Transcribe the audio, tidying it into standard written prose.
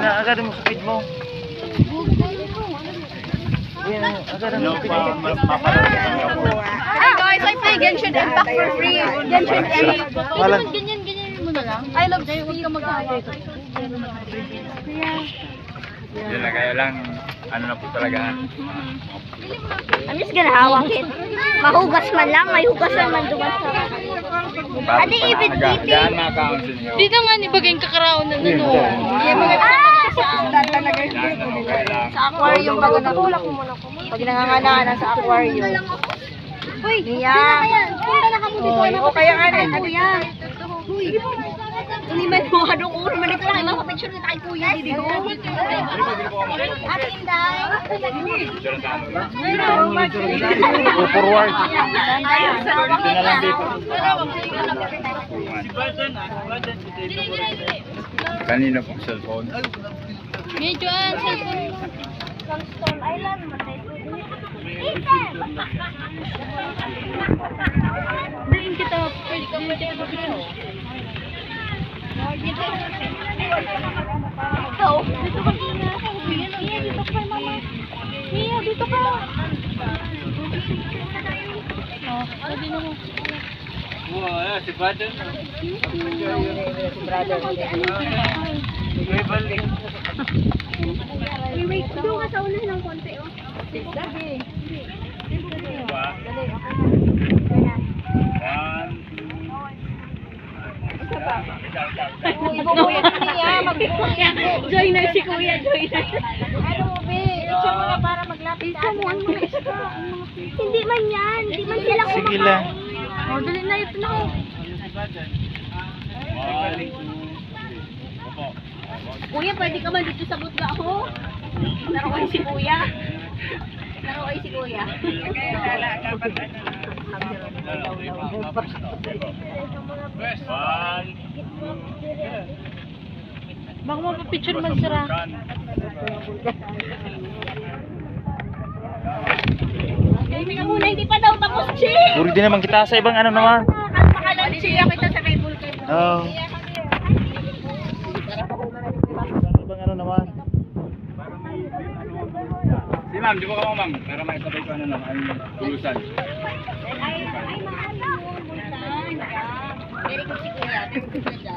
agad mo sa feed mo. Yan, agad mo sa feed mo. Hi guys, I play Genshin Impact for free. Genshin Impact. Walang. Ganyan mo na lang. I love Jay, huwag ka mag-aaway. Yun na, kaya lang, ano na po talaga. I'm just gonna hawak it. Mahugas man lang, may hugas naman dumas sa... Ano yung ibig dito? Gaan na account ninyo. Dito nga ni Bagay kakaraon na Hindi, ano. Sa aquarium bago natulak mo muna ko. Pag nanganganaan sa aquarium. Uy, Nia. Punta na kamo dito. O kaya nga rin. Kuya. Uy. Hindi man mo anong uro man ito lang. Mga picture na tayo kuya. Dito. Ate Inday. Go forward. Ito na lang dito. Kanina pong cellphone. Medyo ang cellphone. Stone Island. Bring kita. Pwede ka mag-video. Ikaw. Dito ka muna. Mia, dito ka mama. Mia, dito ka. Pwede na mo. Wow, si Brother. Si brother. Wait, doon ka sa unahan ng konti, oh. Dali. Joiner si Kuya, joiner. Ano mo, be? Picture mo na para maglapit sa atin. Hindi man yan. Hindi man sila kumakain. Sige lang. Oh, dali na ito na. Kuya, pwede ka man dito sa butga ako? Naroon si Kuya. Naroon si Kuya. Baka mapapicture man sira. Hindi ka muna, hindi pa daw tapos, Chi! Puri din naman kita sa ibang ano naman. Kalmakalan, Chi. Kita sa kay Vulcan. Oo. Ibang ano naman. Si ma'am, di ba ka ma'am? Para may sabay ko ano lang, ang tulusan. Ay, mahal yun, Vulcan. Very good si Kuya. Sige.